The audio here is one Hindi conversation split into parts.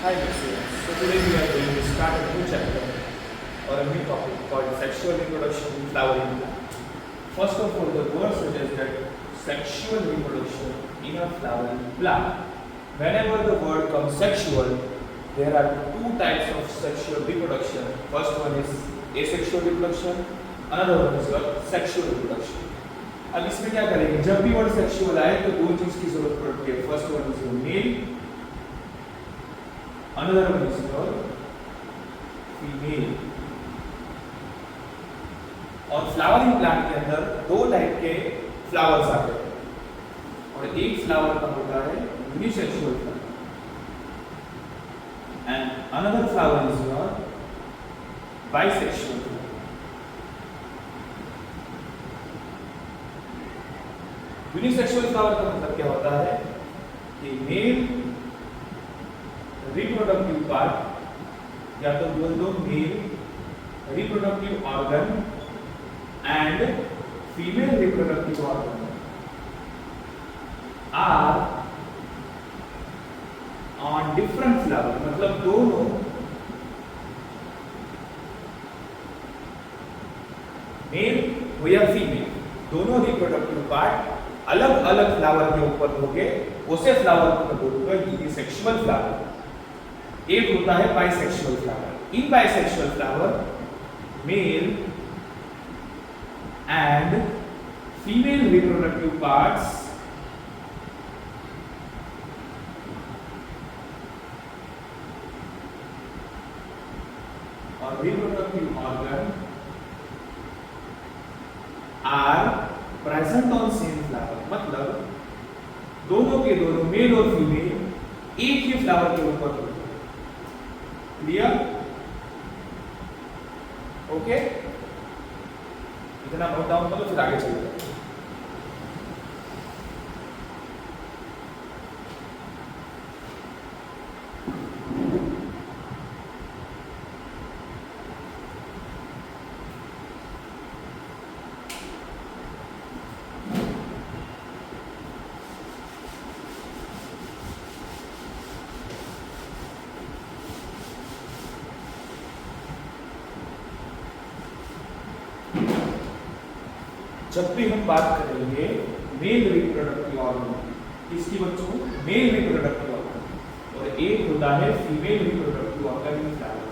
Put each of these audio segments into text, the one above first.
Hi dear students. So today we are going to start a new chapter or a new topic called sexual reproduction in flowering plant. First of all, the word suggests that sexual reproduction in a flowering plant. Whenever the word comes sexual, there are two types of sexual reproduction. First one is asexual reproduction, another one is your sexual reproduction. अब इसमें क्या करेंगे, जब भी वर्ड सेक्सुअल आए तो दो चीज की जरूरत पड़ती है. First one is your male, another one is your female. और फ्लावरिंग प्लांट के अंदर दो टाइप के फ्लावर्स आते हैं और एक फ्लावर का होता है unisexual flower and another flower is your bisexual flower. Unisexual flower का मतलब क्या होता है कि मेल रिप्रोडक्टिव पार्ट या तो बोल दो male reproductive organ and female reproductive organ are on different flower. मतलब दोनों मेल हो या फीमेल, दोनों रिप्रोडक्टिव पार्ट अलग अलग फ्लावर के ऊपर होके उसे फ्लावर को बोलते हैं यूनिसेक्सुअल फ्लावर. एक होता है bisexual flower. In bisexual flower male and female reproductive parts और reproductive organ are present on same flower. मतलब दोनों के दोनों मेल और फीमेल एक ही फ्लावर के ऊपर होते हैं. क्लियर? ओके, इतना नोट डाउन करो फिर आगे चलते हैं. जब भी हम बात करेंगे मेल रिप्रोडक्टिव ऑर्गन, किसकी बच्चों? Mail reproductive organ. और एक होता है female reproductive organ in flower.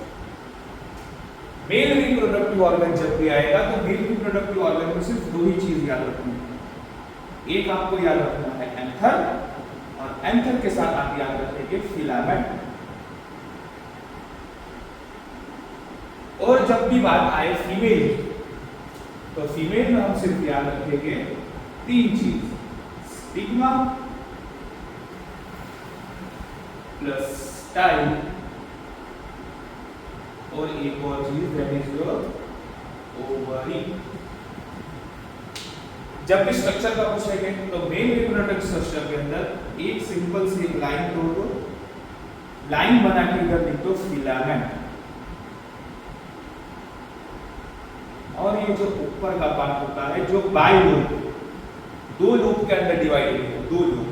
Mail reproductive organ जब भी आएगा तो मेल रिप्रोडक्टिव ऑर्गन में सिर्फ दो ही चीज याद रखनी है. एक आपको याद रखना है एंथर, और एंथर के साथ आप याद रखेंगे फिलामेंट. और जब भी बात आए फीमेल की तो फीमेल में हम सिर्फ याद रखेंगे तीन चीज: स्टिग्मा प्लस स्टाइल और एक और चीज दैट इज योर ओवरी. जब भी स्ट्रक्चर का पूछेंगे तो मेल रिप्रोडक्टिव स्ट्रक्चर के अंदर एक सिंपल सी लाइन तोड़ दो, लाइन बना के इधर लिख दो फिलामेंट. और ये जो ऊपर का पार्ट होता है जो बाई लूप, दो लूप के अंदर डिवाइडेड है, दो लूप,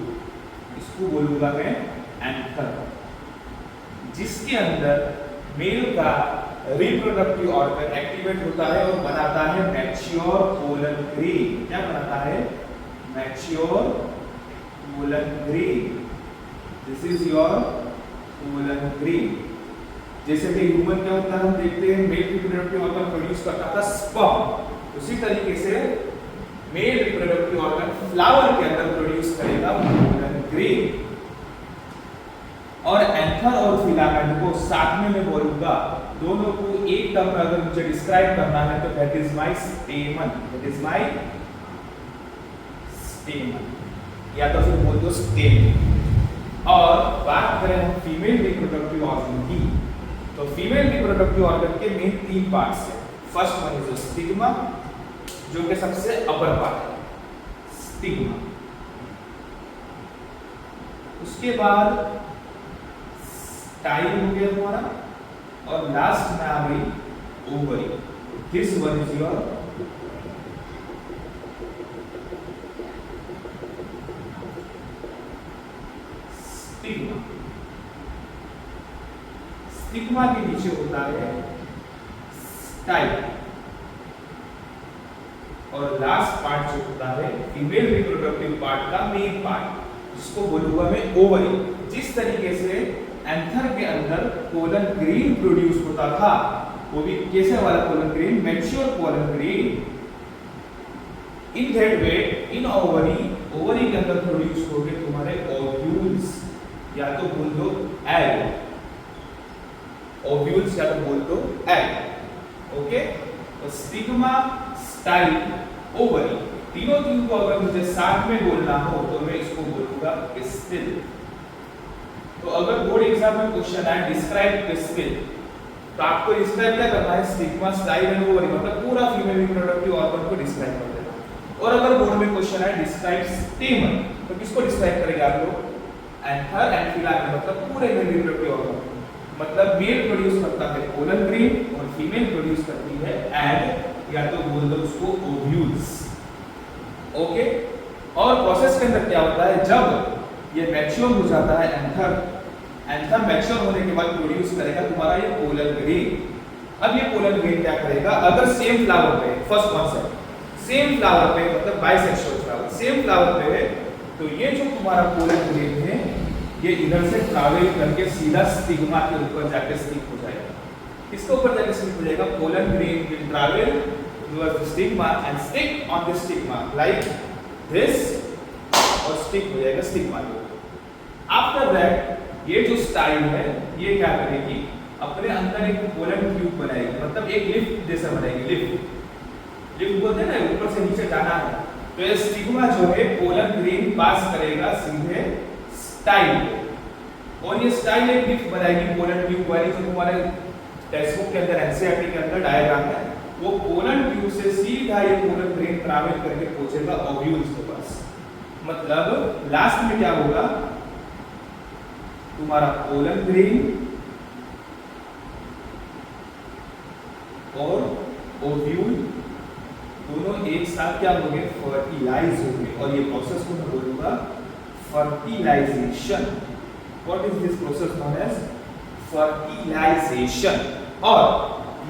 इसको बोलूंगा मैं एंथर, जिसके अंदर मेल का रिप्रोडक्टिव ऑर्गन एक्टिवेट होता है और बनाता है मैच्योर पोलन ग्रेन. क्या बनाता है? Mature pollen grain. This is your pollen grain. जैसे कि ह्यूमन क्या होता है, हम देखते हैं मेल रिप्रोडक्टिव ऑर्गन प्रोड्यूस करता था स्पर्म, उसी तरीके से मेल रिप्रोडक्टिव ऑर्गन फ्लावर के अंदर प्रोड्यूस करेगा पोलन ग्रेन. और एंथर और फिलामेंट को साथ में मैं बोलूंगा, दोनों को एक टर्म में अगर मुझे डिस्क्राइब करना है तो that is my स्टेमन. That is my स्टेमन, या तो फिर बोल दो स्टेम. और बात करें हम फीमेल रिप्रोडक्टिव ऑर्गन की, तो फीमेल रिप्रोडक्टिव ऑर्गन के मेन तीन पार्ट्स हैं. फर्स्ट वन इज स्टिग्मा, जो कि सबसे अपर पार्ट है, स्टिग्मा. उसके बाद स्टाइल हो गया हमारा, और लास्ट में आ गई ovary. This one is your stigma. Stigma के नीचे होता है स्टाइल, और लास्ट पार्ट जो होता है फीमेल रिप्रोडक्टिव पार्ट का मेन पार्ट, जिसको बोलूंगा मैं ओवरी। जिस तरीके से एंथर के अंदर पोलन ग्रेन प्रोड्यूस होता था, वो भी कैसे वाला pollen grain, mature pollen grain, in that way in ovary के अंदर प्रोड्यूस होंगे तुम्हारे ओव्यूल्स, या तो बोल दो एग, ओव्यूल्स या तो बोल दो एग। ओके, तो स्टिग्मा, स्टाइल, ओवरी, तीनों चीज को अगर मुझे साथ में बोलना हो तो मैं इसको बोलूंगा पिस्टिल। तो अगर बोर्ड एग्जाम में क्वेश्चन आए डिस्क्राइब पिस्टिल, तो आपको डिस्क्राइब क्या करना है, स्टिग्मा, स्टाइल एंड ओवरी, मतलब पूरा फीमेल रिप्रोडक्टिव ऑर्गन को डिस्क्राइब कर देना। और अगर बोर्ड में क्वेश्चन आए डिस्क्राइब स्टेमन, तो किसको डिस्क्राइब करेंगे आप लोग, एंथर एंड फिलामेंट, मतलब पूरे मेल रिप्रोडक्टिव ऑर्गन, मतलब मेल प्रोड्यूस करता है पोलन ग्रेन और फीमेल प्रोड्यूस करती है एग, या तो बोल दो उसको ओव्यूल्स। ओके, और प्रोसेस के अंदर क्या होता है, जब ये मैच्योर हो जाता है एंथर मैच्योर होने के बाद प्रोड्यूस करेगा तुम्हारा ये पोलन ग्रेन। अब ये पोलन ग्रेन क्या करेगा, अगर सेम फ्लावर पे, फर्स्ट कॉन्सेप्ट, सेम फ्लावर पे मतलब बाइसेक्सुअल फ्लावर, सेम फ्लावर पे है, तो ये जो तुम्हारा पोलन ग्रेन है ये इधर से ट्रैवल करके सीधा स्टिग्मा के ऊपर जाके स्टिक हो जाएगा। इसके ऊपर जाके स्टिक हो जाएगा, pollen grain will travel towards the stigma and stick on the stigma like this, और स्टिक हो जाएगा स्टिग्मा के ऊपर। आफ्टर दैट ये जो स्टाइल है ये क्या करेगी, अपने अंदर एक पोलन ट्यूब बनाएगी, मतलब एक लिफ्ट जैसा बनाएगी, लिफ्ट बोलते हैं ना, ऊपर से नीचे जाना है। तो ये स्टिग्मा जो है पोलन ग्रेन पास करेगा सीधे स्टाइल, और ये स्टाइल एक लिफ्ट बनाएगी पोलन ट्यूब वाली, जो तुम्हारे टेक्स्ट बुक के अंदर एनसीईआरटी के अंदर डायग्राम है, वो पोलन ट्यूब से सीधा ये पोलन ग्रेन ट्रैवल करके पहुंचेगा ओव्यूल्स के पास। मतलब लास्ट में क्या होगा, तुम्हारा पोलन ग्रेन और ओव्यूल दोनों एक साथ क्या होंगे, फर्टिलाइज होंगे, और ये प्रोसेस को मैं बोलूंगा fertilisation. What is this process known as fertilisation. और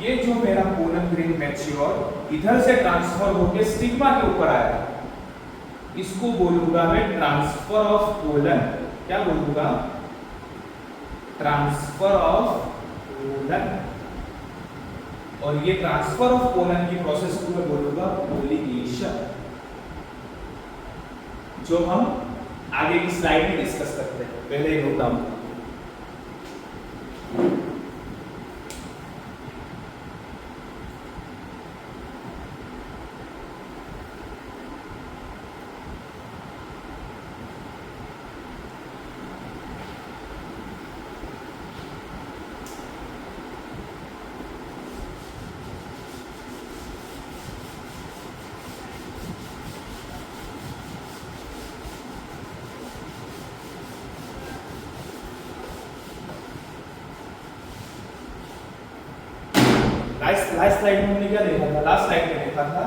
ये जो मेरा पोलन ग्रेन मैच्योर इधर से ट्रांसफर होकर स्टिग्मा के ऊपर आया, इसको बोलूंगा मैं ट्रांसफर ऑफ पोलन। क्या बोलूंगा, ट्रांसफर ऑफ पोलन। और ये ट्रांसफर ऑफ पोलन की प्रोसेस को मैं बोलूंगा पोलिनेशन, जो हम आगे की स्लाइड में डिस्कस करते हैं। पहले ही नोट डाउन, लास्ट स्लाइड में हमने क्या देखा था, लास्ट स्लाइड में देखा था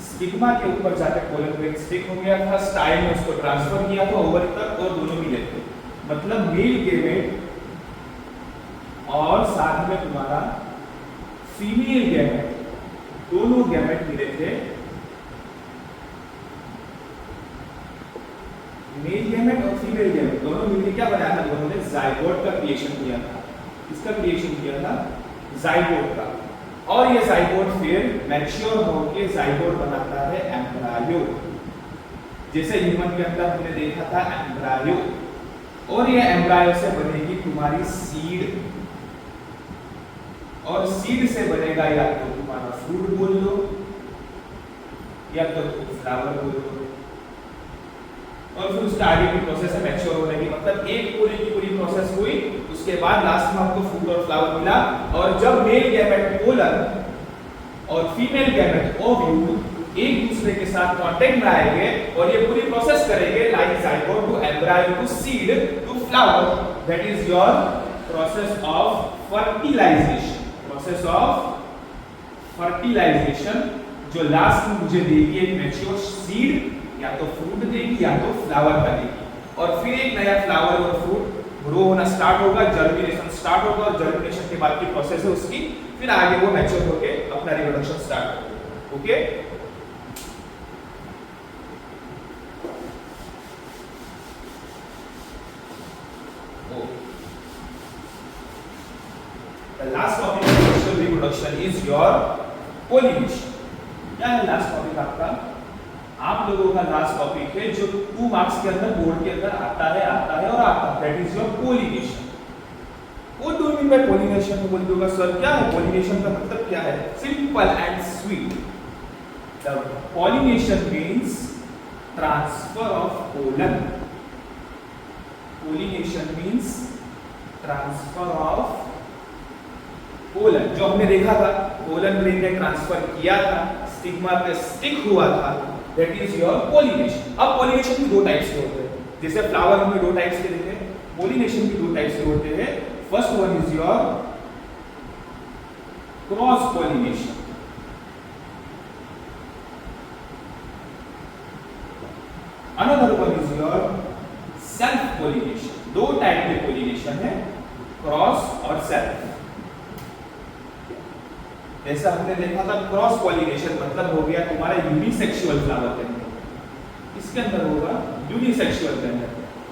स्टिग्मा के ऊपर जाकर पोलन ग्रेन स्टिक हो गया था, स्टाइल में उसको ट्रांसफर किया था ओवरी तक, और दोनों मिले थे, मतलब मेल गैमेट और साथ में तुम्हारा फीमेल गैमेट, दोनों गैमेट मिले थे। मेल गैमेट और फीमेल गैमेट दोनों मिलकर क्या बनाया था, दोनों ने जाइगोट का क्रिएशन किया था। इसका क्रिएशन किया था जाइगोट का, और ये जाइगोट फिर मैच्योर होकर जाइगोट बनाता है एम्ब्रायो, जैसे ह्यूमन के अंदर हमने देखा था एम्ब्रायो, और ये एम्ब्रायो से बनेगी तुम्हारी सीड, और सीड से बनेगा या तो तुम्हारा फ्रूट बोल लो या तो फ्लावर बोल लो, और फिर उसका आगे की प्रोसेस है मैच्योर होने की, मतलब एक पूरी की पूरी प्रोसेस हुई, उसके बाद लास्ट में हमको फ्रूट और फ्लावर मिला। और जब मेल गैमेट पोलन और फीमेल गैमेट ओव्यूल एक दूसरे के साथ कांटेक्ट में आएंगे और ये पूरी प्रोसेस करेंगे like zygote to embryo to seed to flower, that is your process of fertilisation. Process of fertilisation जो लास्ट में मुझे देगी एक मैच्योर सीड, या तो फ्रूट देगी या तो फ्लावर का देगी, और फिर एक नया फ्लावर और फ्रूट ग्रो होना स्टार्ट होगा, जर्मिनेशन स्टार्ट होगा और जर्मिनेशन के बाद की प्रोसेस है उसकी, फिर आगे वो मैच्योर होके अपना रिप्रोडक्शन स्टार्ट करेगा। Okay, the last topic of sexual reproduction is your pollination। क्या है लास्ट टॉपिक आपका? आप लोगों का लास्ट टॉपिक है जो 2 मार्क्स के अंदर बोर्ड के अंदर आता है और आता है, that is your pollination. What do you mean by pollination? बोल दोगा सर क्या है pollination का मतलब क्या है? Simple and sweet. The pollination means transfer of pollen. Pollination means transfer of pollen। जो हमने देखा था pollen ग्रेन ने ट्रांसफर किया था, स्टिग्मा पे स्टिक हुआ था, दैट इज योर pollination। अब pollination भी 2 टाइप्स के होते हैं, जैसे फ्लावर में 2 टाइप्स के देखे, pollination भी 2 टाइप्स के होते हैं। First one is your cross pollination। Another one is your self pollination। 2 type के pollination है, क्रॉस और सेल्फ। जैसा हमने देखा था क्रॉस पॉलिनेशन मतलब हो गया तुम्हारा यूनिसेक्सुअल फ्लावर पेंडल, इसके अंदर होगा यूनिसेक्सुअल पेंडल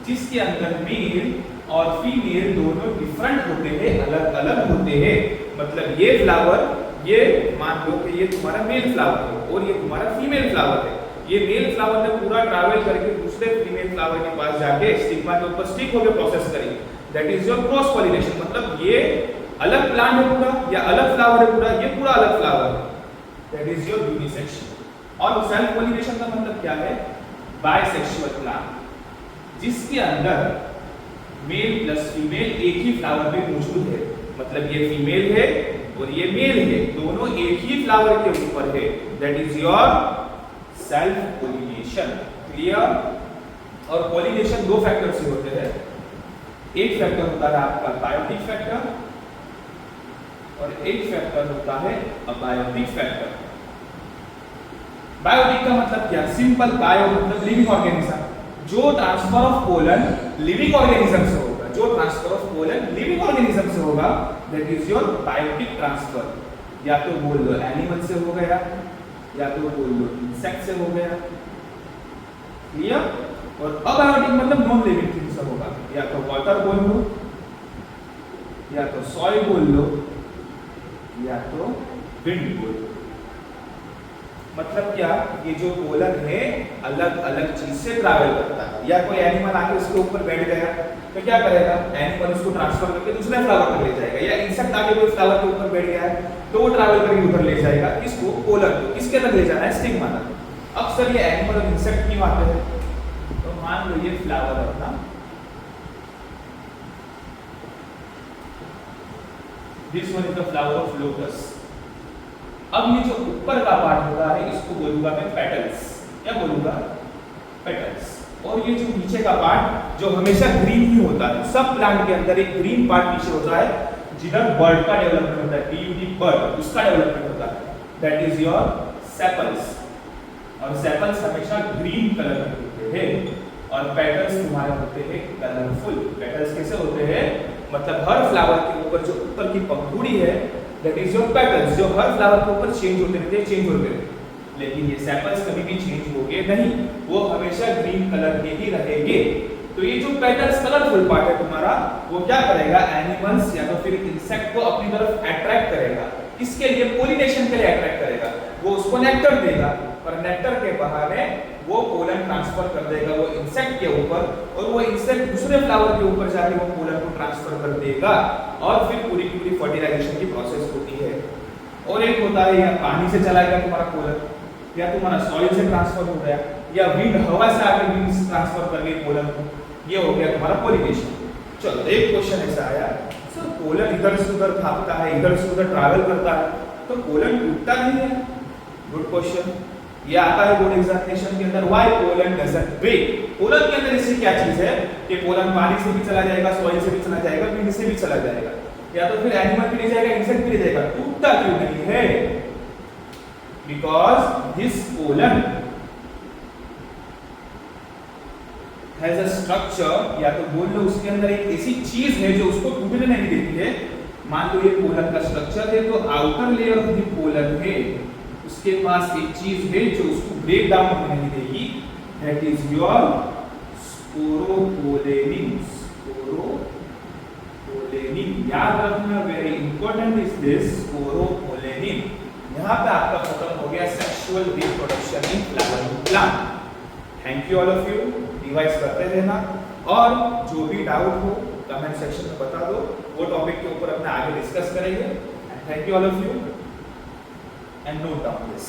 जिसके अंदर मेल और फीमेल दोनों डिफरेंट होते हैं, अलग अलग होते हैं। मतलब ये फ्लावर, ये मान लो कि ये तुम्हारा मेल फ्लावर है और ये तुम्हारा फीमेल फ्लावर है। ये मेल फ्लावर ने पूरा ट्रैवल करके दूसरे फीमेल फ्लावर के पास जाके स्टिग्मा के ऊपर स्टिक होकर प्रोसेस करी, that is your cross pollination. मतलब ये अलग प्लांट है पूरा या अलग फ्लावर है पूरा, ये पूरा अलग फ्लावर है, दैट इज योर यूनिसेक्सुअल। और सेल्फ पॉलिनेशन का मतलब क्या है? बायसेक्सुअल प्लांट जिसके अंदर मेल प्लस फीमेल एक ही फ्लावर में मौजूद है। मतलब ये फीमेल है और ये मेल है, दोनों एक ही फ्लावर के ऊपर है, that is your self pollination. Clear? और पॉलिनेशन 2 फैक्टर से होते हैं। एक फैक्टर होता है आपका बायोटिक फैक्टर और एक फैक्टर होता है अबायोटिक फैक्टर। बायोटिक का मतलब क्या? सिंपल बायो मतलब लिविंग ऑर्गेनिज्म, जो transfer of pollen living organism से होगा, जो transfer of pollen living organism से होगा, that is your biotic transfer. या तो बोल लो एनिमल से हो गया या तो बोल लो इंसेक्ट से हो गया। क्लियर? और अबायोटिक मतलब नॉन लिविंग थिंग से होगा, या तो वाटर बोल लो या तो सॉइल बोल लो या तो विंड बोल लो। मतलब क्या? ये जो पोलन है अलग अलग चीज से ट्रैवल करता है। या कोई एनिमल आके उसके ऊपर बैठ गया तो क्या करेगा? एनिमल उसको ट्रांसफर करके दूसरे फ्लावर पर ले जाएगा, या इंसेक्ट आके कोई फ्लावर के ऊपर बैठ गया है तो वो ट्रैवल करके उधर ले जाएगा। इसको पोलन को किसके तक ले जाना है? स्टिग्मा तक। अब सर ये एनिमल और इंसेक्ट क्यों आते हैं? तो मान लो ये फ्लावर अपना, this one is the flower of lotus. अब ये जो ऊपर का पार्ट होता है इसको बोलूंगा मैं पेटल्स। क्या बोलूंगा? पेटल्स। और ये जो नीचे का पार्ट जो हमेशा ग्रीन ही होता है, सब प्लांट के अंदर एक ग्रीन पार्ट नीचे होता है जिधर बर्ड का डेवलपमेंट होता है, बीयूटी बर्ड, उसका डेवलपमेंट होता है, दैट इज योर सेपल्स। और सेपल्स हमेशा ग्रीन कलर के होते हैं और पेटल्स तुम्हारे होते हैं कलरफुल। पेटल्स कैसे होते हैं? मतलब हर फ्लावर के ऊपर जो ऊपर की पंखुड़ी है दैट इज योर पेटल्स, जो हर फ्लावर के ऊपर चेंज होते रहते हैं, चेंज होते रहते हैं। लेकिन ये सेपल्स कभी भी चेंज होंगे नहीं, वो हमेशा ग्रीन कलर के ही रहेंगे। तो ये जो पेटल्स कलरफुल पार्ट है तुम्हारा, वो क्या करेगा? एनिमल्स या तो फिर इंसेक्ट को अपनी तरफ अट्रैक्ट करेगा। किसके लिए? पोलिनेशन के लिए अट्रैक्ट करेगा। वो उसको नेक्टर देगा, पर नेक्टर के बहाने वो पोलन ट्रांसफर कर देगा वो इंसेक्ट के ऊपर, और वो इंसेक्ट दूसरे फ्लावर के ऊपर जाके वो पोलन को ट्रांसफर कर देगा, और फिर पूरी की पूरी फर्टिलाइजेशन की प्रोसेस होती है। और एक होता है या पानी से चला गया तुम्हारा पोलन, या तुम्हारा सॉइल से ट्रांसफर हो गया, या विंड हवा से आके विंड से ट्रांसफर कर गई पोलन को, ये हो गया तुम्हारा पोलिनेशन। चलो एक क्वेश्चन ऐसा आया, सर पोलन इधर से उधर भागता है, इधर से उधर ट्रैवल करता है, तो पोलन टूटता नहीं है? Good question. ये आता है बोर्ड एग्जामिनेशन के अंदर, why pollen doesn't break. Pollen के अंदर ऐसी क्या चीज है कि पोलन पानी से भी चला जाएगा, सॉइल से भी चला जाएगा, विंड से भी चला जाएगा, या तो फिर एनिमल भी ले जाएगा, इंसेक्ट भी ले जाएगा, टूटता क्यों नहीं है? Because this pollen has a structure, या तो बोल लो उसके अंदर एक ऐसी चीज है जो उसको टूटने नहीं देती है। मान लो ये पोलन का स्ट्रक्चर है, तो outer layer of the pollen है, उसके पास एक चीज है जो उसको ब्रेक डाउन होने नहीं देगी, that is your sporopollenin. Sporopollenin याद रखना, very important is this sporopollenin. यहाँ पे आपका खत्म हो गया sexual reproduction in flowering plant. Thank you all of you, revise करते रहना, और जो भी डाउट हो कमेंट सेक्शन में बता दो, वो टॉपिक के ऊपर अपने आगे डिस्कस करेंगे। Thank you all of you and note down this.